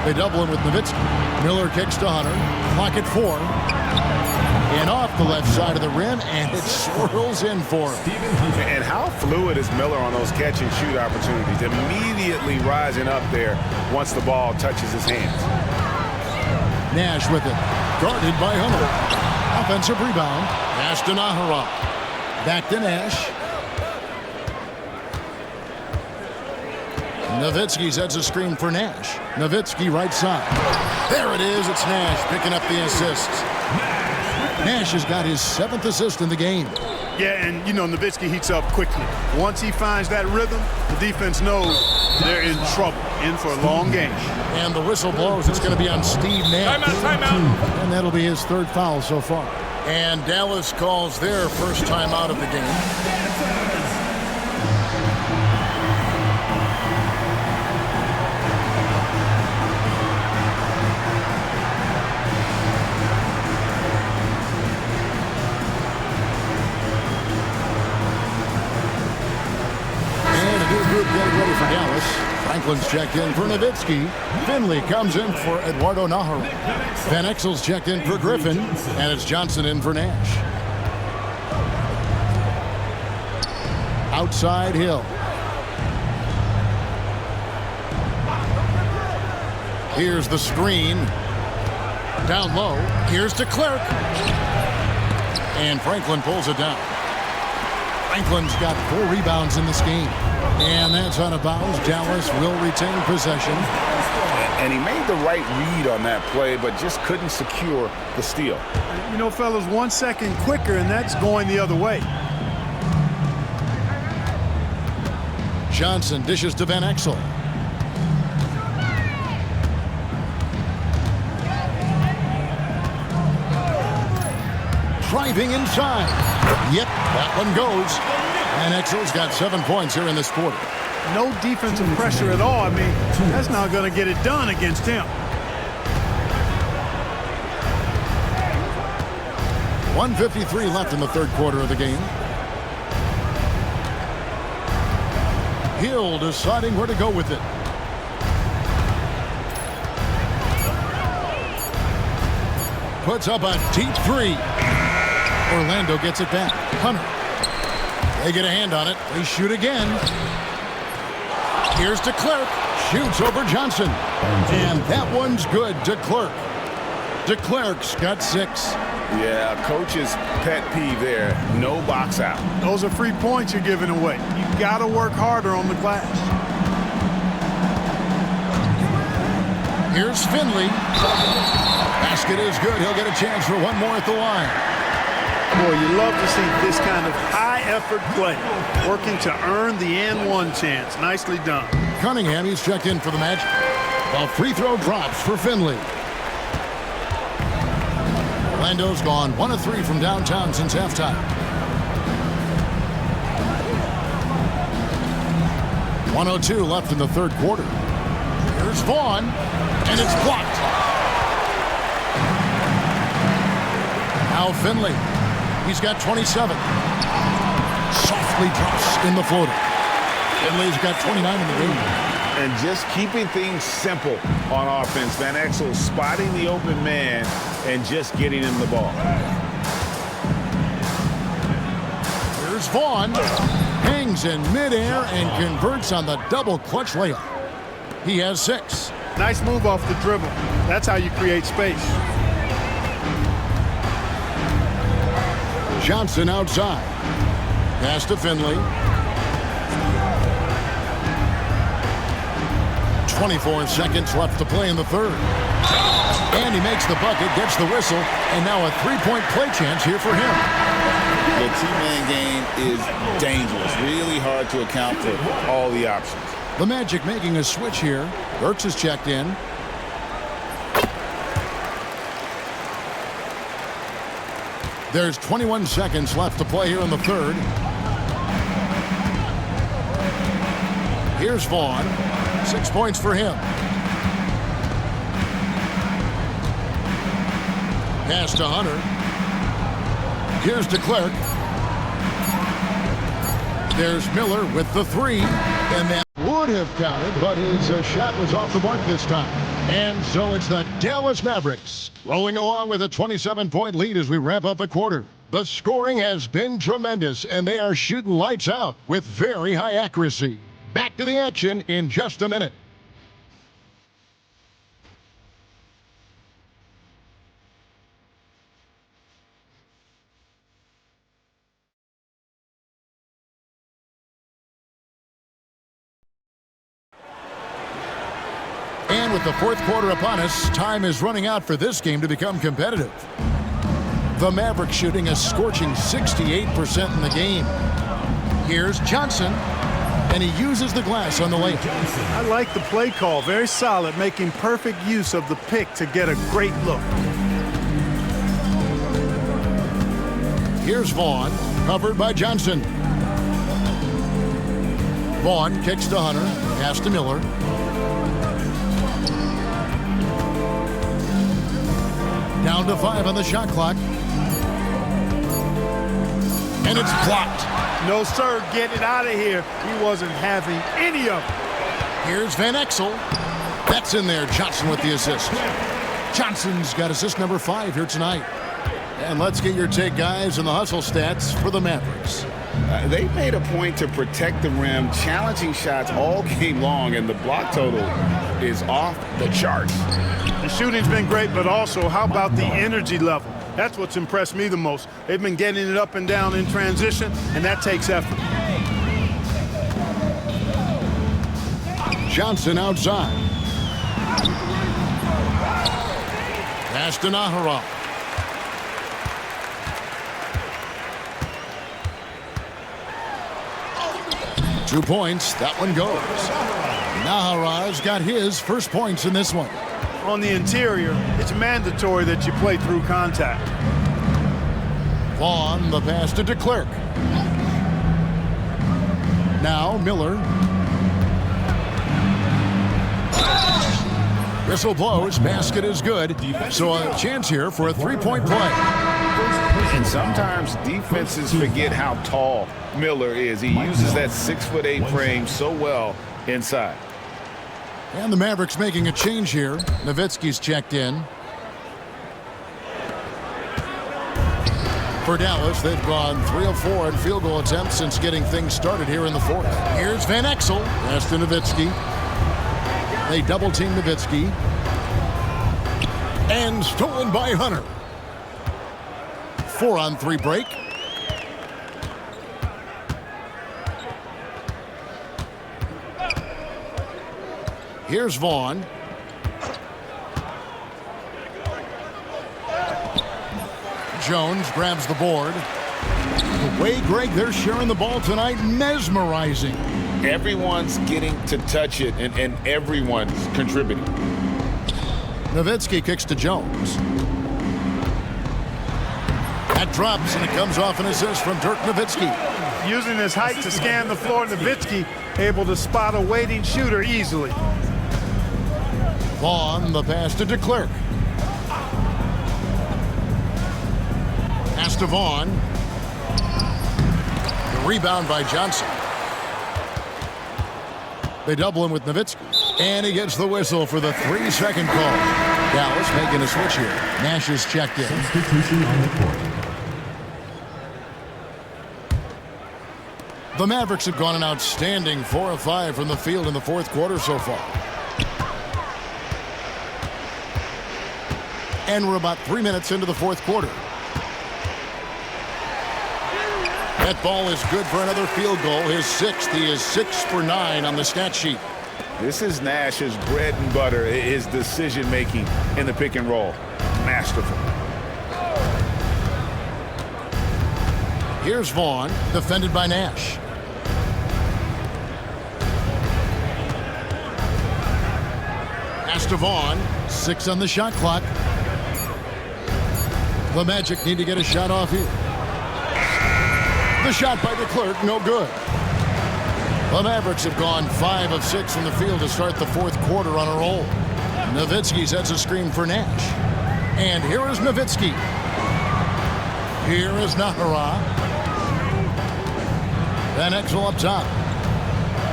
They double him with Nowitzki. Miller kicks to Hunter. Clock at 4. And off the left side of the rim, and it swirls in for him. And how fluid is Miller on those catch and shoot opportunities? Immediately rising up there once the ball touches his hands. Nash with it. Guarded by Hunter. Offensive rebound. Pass to Nahara. Back to Nash. Nowitzki sets a screen for Nash. Nowitzki right side. There it is. It's Nash picking up the assists. Nash has got his 7th assist in the game. Yeah, and, Nowitzki heats up quickly. Once he finds that rhythm, the defense knows they're in trouble, in for a long game. And the whistle blows. It's going to be on Steve Nash. Timeout. And that'll be his 3rd foul so far. And Dallas calls their first time out of the game. Getting ready for Dallas. Franklin's checked in for Nowitzki. Finley comes in for Eduardo Najarro. Van Exel's checked in for Griffin. And it's Johnson in for Nash. Outside Hill. Here's the screen. Down low. Here's to Clerk. And Franklin pulls it down. Franklin's got 4 rebounds in this game. And that's out of bounds. Dallas will retain possession. And he made the right read on that play, but just couldn't secure the steal. Fellas, 1 second quicker, and that's going the other way. Johnson dishes to Van Exel. Driving inside. Yep, that one goes. Van Exel's got 7 points here in this quarter. No defensive pressure at all. That's not going to get it done against him. 1:53 left in the 3rd quarter of the game. Hill deciding where to go with it. Puts up a deep 3. Orlando gets it back. Hunter. They get a hand on it. They shoot again. Here's to Clerk. Shoots over Johnson. And that one's good to Clerk. De Klerk's got 6. Yeah, coach's pet peeve there. No box out. Those are free points you're giving away. You got to work harder on the glass. Here's Finley. Basket is good. He'll get a chance for one more at the line. Boy, you love to see this kind of high-effort play, working to earn the and-one chance. Nicely done. Cunningham, he's checked in for the Magic. A free throw drops for Finley. Orlando's gone 1 of 3 from downtown since halftime. 1:02 left in the 3rd quarter. Here's Vaughn, and it's blocked. Now Finley. He's got 27. Softly drops in the floater. Finley's got 29 in the game. And just keeping things simple on offense. Van Exel spotting the open man and just getting him the ball. Here's Vaughn. Hangs in midair and converts on the double clutch layup. He has 6. Nice move off the dribble. That's how you create space. Johnson outside. Pass to Finley. 24 seconds left to play in the 3rd. And he makes the bucket, gets the whistle, and now a 3-point play chance here for him. The two-man game is dangerous. Really hard to account for all the options. The Magic making a switch here. Burks is checked in. There's 21 seconds left to play here in the 3rd. Here's Vaughn. 6 points for him. Pass to Hunter. Here's de Klerk. There's Miller with the 3. And that would have counted, but his shot was off the mark this time. And so it's the Dallas Mavericks rolling along with a 27-point lead as we wrap up the quarter. The scoring has been tremendous, and they are shooting lights out with very high accuracy. Back to the action in just a minute. with the fourth quarter upon us, time is running out for this game to become competitive. The Mavericks shooting a scorching 68% in the game. Here's Johnson, and he uses the glass on the layup. I like the play call. Very solid, making perfect use of the pick to get a great look. Here's Vaughn, covered by Johnson. Vaughn kicks to Hunter, pass to Miller. Down to 5 on the shot clock. And it's blocked. No, sir, get it out of here. He wasn't having any of it. Here's Van Exel. That's in there. Johnson with the assist. Johnson's got assist number 5 here tonight. And let's get your take, guys, on the hustle stats for the Mavericks. They made a point to protect the rim, challenging shots all game long, and the block total is off the charts. The shooting's been great, but also, how about the energy level? That's what's impressed me the most. They've been getting it up and down in transition, and that takes effort. Johnson outside. Pass to Nahara. Two points. That one goes. Nahara's got his first points in this one. On the interior, it's mandatory that you play through contact. Vaughn, the pass to de Klerk. Now Miller. Whistle blows. Basket is good. So a chance here for a three-point play. And sometimes defenses forget how tall Miller is. He uses that 6'8" frame so well inside. And the Mavericks making a change here. Nowitzki's checked in. For Dallas, they've gone 3 of 4 in field goal attempts since getting things started here in the fourth. Here's Van Exel. Pass to Nowitzki. They double-team Nowitzki. And stolen by Hunter. 4-on-3 break. Here's Vaughn. Jones grabs the board. The way, Greg, they're sharing the ball tonight, mesmerizing. Everyone's getting to touch it, and everyone's contributing. Nowitzki kicks to Jones. That drops, and it comes off an assist from Dirk Nowitzki. Using his height to scan the floor, Nowitzki able to spot a waiting shooter easily. Vaughn, the pass to de Klerk. Pass to Vaughn. The rebound by Johnson. They double him with Nowitzki. And he gets the whistle for the 3-second call. Dallas making a switch here. Nash is checked in. Substitution on the court. The Mavericks have gone an outstanding 4 of 5 from the field in the fourth quarter so far. And we're about 3 minutes into the fourth quarter. That ball is good for another field goal. His 6th. He is 6 for 9 on the stat sheet. This is Nash's bread and butter, his decision-making in the pick and roll. Masterful. Here's Vaughn, defended by Nash. Pass to Vaughn, 6 on the shot clock. The Magic need to get a shot off here. The shot by de Klerk, no good. The Mavericks have gone 5 of 6 from the field to start the fourth quarter on a roll. Nowitzki sets a screen for Nash. And here is Nowitzki. Here is Nahara. Van Exel up top.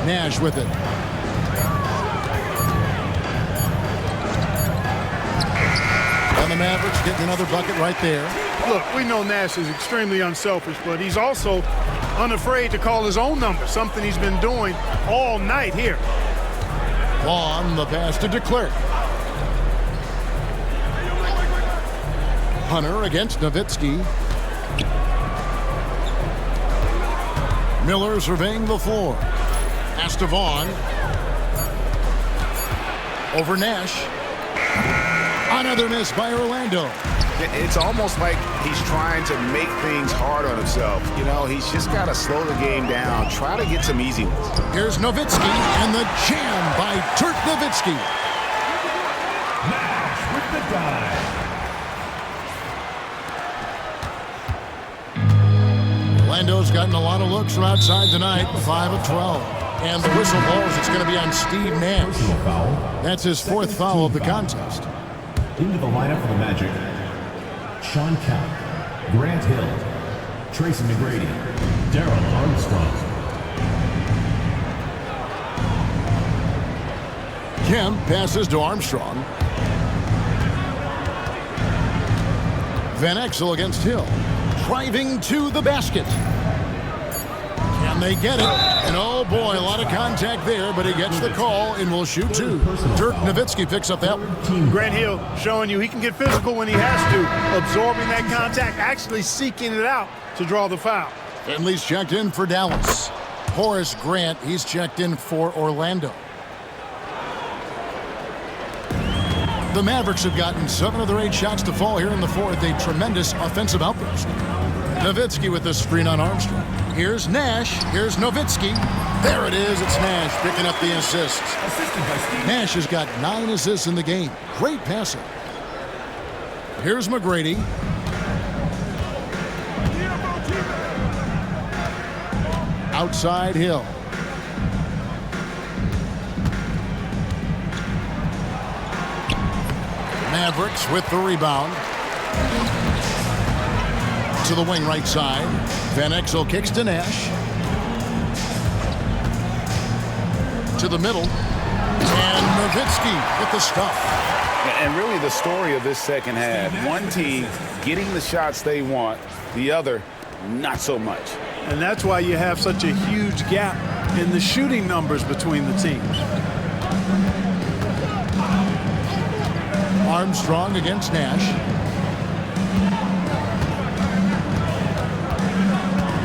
Nash with it. And the Mavericks getting another bucket right there. Look, we know Nash is extremely unselfish, but he's also unafraid to call his own number, something he's been doing all night here. Vaughn, the pass to de Klerk. Hunter against Nowitzki. Miller surveying the floor. Pass to Vaughn. Over Nash. Another miss by Orlando. It's almost like he's trying to make things hard on himself. You know, he's just got to slow the game down, try to get some easy ones. Here's Nowitzki, and the jam by Dirk Nowitzki. Nash with the dive. Orlando's gotten a lot of looks from outside tonight, 5 of 12. And the whistle blows. It's going to be on Steve Nash. Personal foul. That's his fourth foul of the contest. Into the lineup for the Magic, Sean Kemp, Grant Hill, Tracy McGrady, Darrell Armstrong. Kemp passes to Armstrong. Van Exel against Hill. Driving to the basket. Can they get it? And oh boy, a lot of contact there, but he gets the call and will shoot two. Dirk Nowitzki picks up that one. Grant Hill showing you he can get physical when he has to, absorbing that contact, actually seeking it out to draw the foul. Finley's checked in for Dallas. Horace Grant, he's checked in for Orlando. The Mavericks have gotten 7 of their 8 shots to fall here in the fourth. A tremendous offensive outburst. Nowitzki with the screen on Armstrong. Here's Nash. Here's Nowitzki. There it is. It's Nash picking up the assists. Nash has got 9 assists in the game. Great passing. Here's McGrady. Outside Hill. Mavericks with the rebound. To the wing right side. Van Exel kicks to Nash. To the middle. And Nowitzki with the stuff. And really the story of this second half, one team getting the shots they want, the other not so much. And that's why you have such a huge gap in the shooting numbers between the teams. Armstrong against Nash.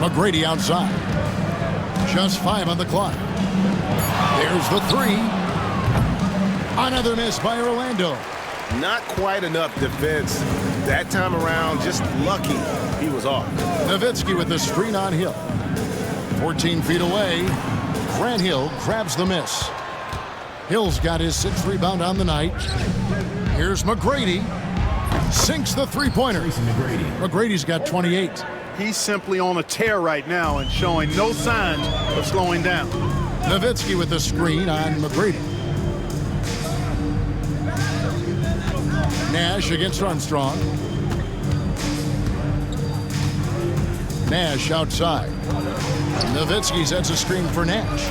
McGrady outside. Just 5 on the clock. There's the 3. Another miss by Orlando. Not quite enough defense. That time around, just lucky he was off. Nowitzki with the screen on Hill. 14 feet away. Grant Hill grabs the miss. Hill's got his 6th rebound on the night. Here's McGrady. Sinks the three-pointer. McGrady's got 28. He's simply on a tear right now and showing no signs of slowing down. Nowitzki with the screen on McGrady. Nash against Armstrong. Nash outside. Nowitzki sets a screen for Nash.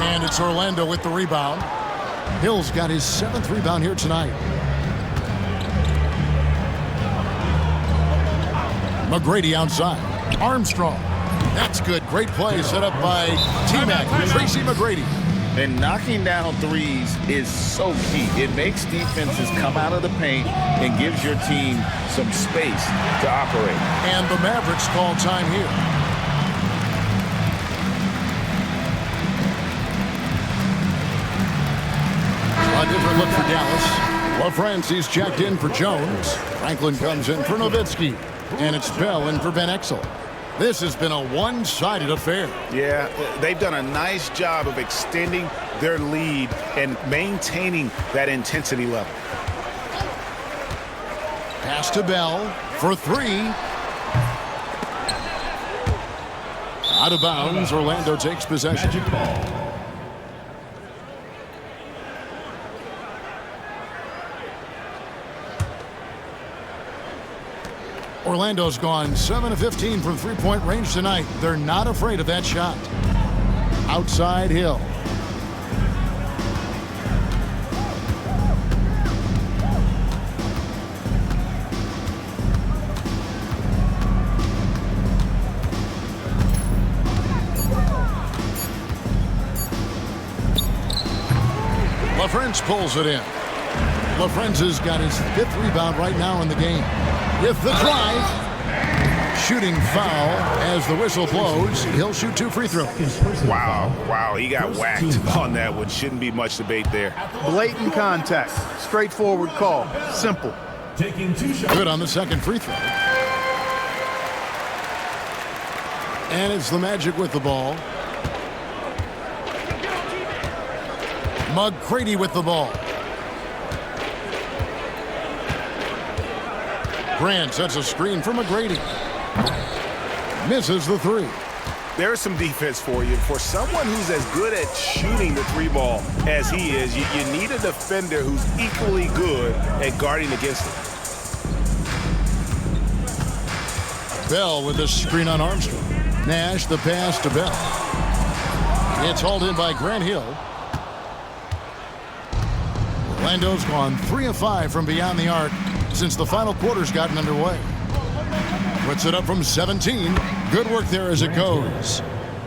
And it's Orlando with the rebound. Hill's got his 7th rebound here tonight. McGrady outside. Armstrong. That's good. Great play set up by T-Mac, Tracy McGrady. And knocking down threes is so key. It makes defenses come out of the paint and gives your team some space to operate. And the Mavericks call time here. A different look for Dallas. LaFrancie's checked in for Jones. Franklin comes in for Nowitzki. And it's Bell in for Van Exel. This has been a one-sided affair. Yeah, they've done a nice job of extending their lead and maintaining that intensity level. Pass to Bell for 3. Out of bounds, Orlando takes possession. Magic ball. Orlando's gone 7 of 15 from three-point range tonight. They're not afraid of that shot. Outside Hill. LaFrance pulls it in. LaFrance has got his 5th rebound right now in the game. With the drive, shooting foul as the whistle blows. He'll shoot 2 free throws. Wow, he got whacked on that one. Shouldn't be much debate there. Blatant contact. Straightforward call. Simple. Taking 2 shots. Good on the second free throw. And it's the Magic with the ball. McGrady with the ball. Grant sets a screen for McGrady. Misses the 3. There's some defense for you. For someone who's as good at shooting the 3 ball as he is, you need a defender who's equally good at guarding against it. Bell with the screen on Armstrong. Nash the pass to Bell. It's hauled in by Grant Hill. Orlando's gone 3 of 5 from beyond the arc since the final quarter's gotten underway. Puts it up from 17. Good work there as it goes.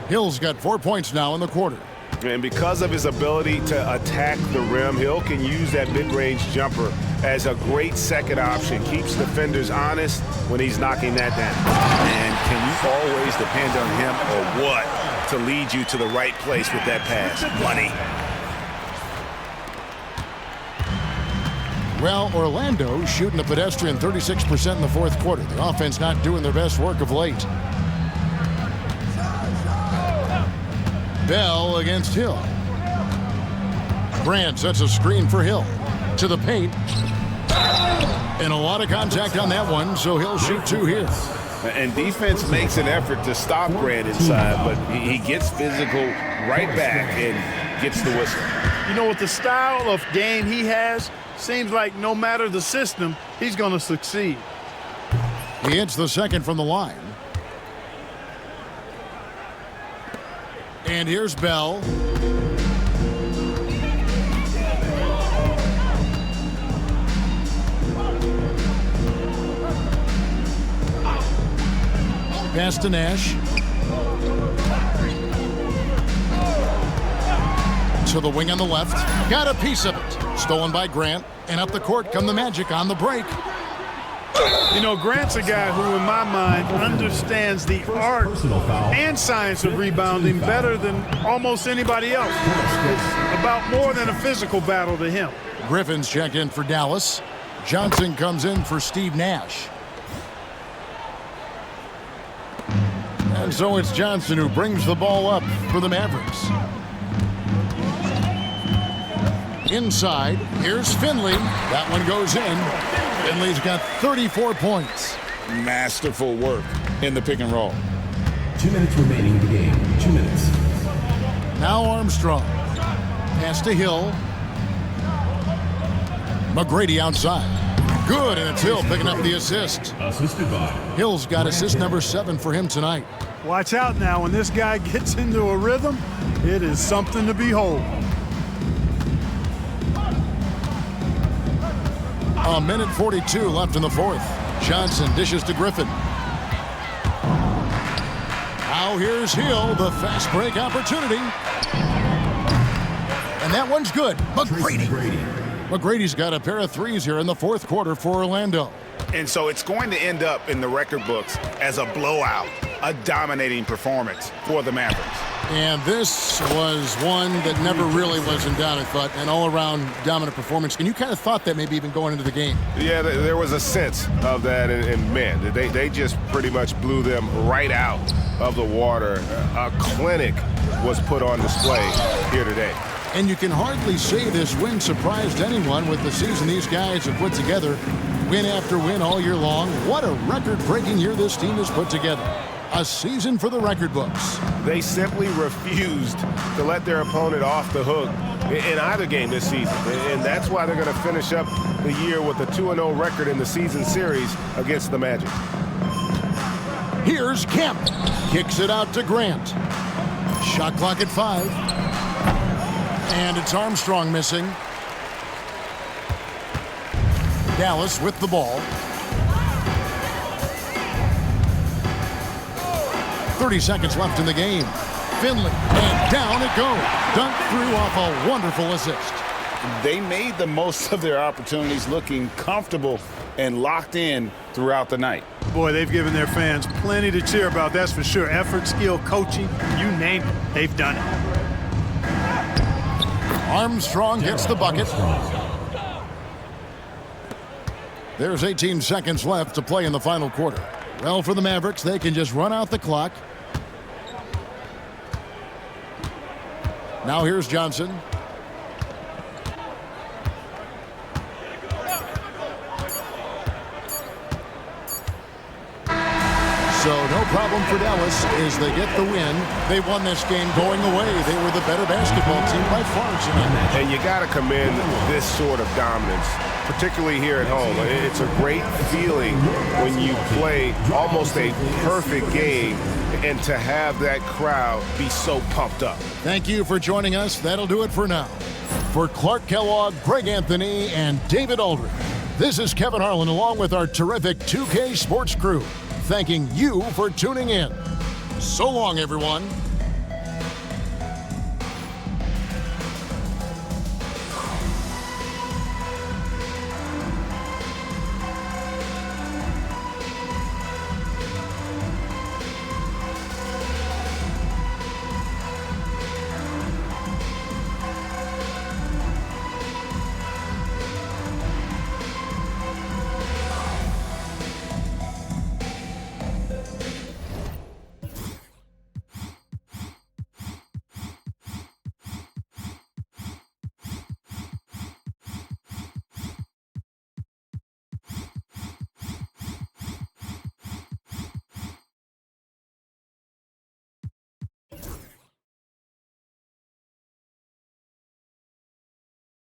Hill's got 4 points now in the quarter. And because of his ability to attack the rim, Hill can use that mid-range jumper as a great second option. Keeps defenders honest when he's knocking that down. And can you always depend on him or what to lead you to the right place with that pass? Money. Well, Orlando shooting a pedestrian 36% in the fourth quarter. The offense not doing their best work of late. Bell against Hill. Grant sets a screen for Hill. To the paint. And a lot of contact on that one, so he'll shoot 2 here. And defense makes an effort to stop Grant inside, but he gets physical right back and gets the whistle. You know, with the style of game he has, seems like no matter the system, he's going to succeed. He hits the second from the line. And here's Bell. Pass to Nash. To the wing on the left. Got a piece of it. Stolen by Grant. And up the court come the Magic on the break. You know, Grant's a guy who, in my mind, understands the art and science of rebounding better than almost anybody else. It's about more than a physical battle to him. Griffin's checked in for Dallas. Johnson comes in for Steve Nash. And so it's Johnson who brings the ball up for the Mavericks. Inside, here's Finley. That one goes in. Finley's got 34 points. Masterful work in the pick and roll. 2 minutes remaining in the game. 2 minutes. Now Armstrong. Pass to Hill. McGrady outside. Good, and it's Hill picking up the assist. Assisted by Hill's got assist number 7 for him tonight. Watch out now. When this guy gets into a rhythm, it is something to behold. A minute 42 left in the fourth. Johnson dishes to Griffin. Now here's Hill, the fast break opportunity. And that one's good. McGrady. McGrady's got a pair of threes here in the fourth quarter for Orlando. And so it's going to end up in the record books as a blowout, a dominating performance for the Mavericks. And this was one that never really was in doubt, I thought, an all-around dominant performance. And you kind of thought that maybe even going into the game. Yeah, there was a sense of that, and man, they just pretty much blew them right out of the water. A clinic was put on display here today. And you can hardly say this win surprised anyone with the season these guys have put together. Win after win all year long. What a record-breaking year this team has put together. A season for the record books. They simply refused to let their opponent off the hook in either game this season. And that's why they're going to finish up the year with a 2-0 record in the season series against the Magic. Here's Kemp. Kicks it out to Grant. Shot clock at 5. And it's Armstrong missing. Dallas with the ball. 30 seconds left in the game. Finley, and down it goes. Dunked through off a wonderful assist. they made the most of their opportunities, looking comfortable and locked in throughout the night. Boy, they've given their fans plenty to cheer about, that's for sure. Effort, skill, coaching, you name it, they've done it. Armstrong gets the bucket. There's 18 seconds left to play in the final quarter. Well, for the Mavericks, they can just run out the clock. Now here's Johnson. So no problem for Dallas as they get the win. They won this game going away. They were the better basketball team by far tonight. And you got to commend this sort of dominance, particularly here at home. It's a great feeling when you play almost a perfect game and to have that crowd be so pumped up. Thank you for joining us. That'll do it for now. For Clark Kellogg, Greg Anthony, and David Aldridge, this is Kevin Harlan along with our terrific 2K Sports crew, thanking you for tuning in. So long, everyone.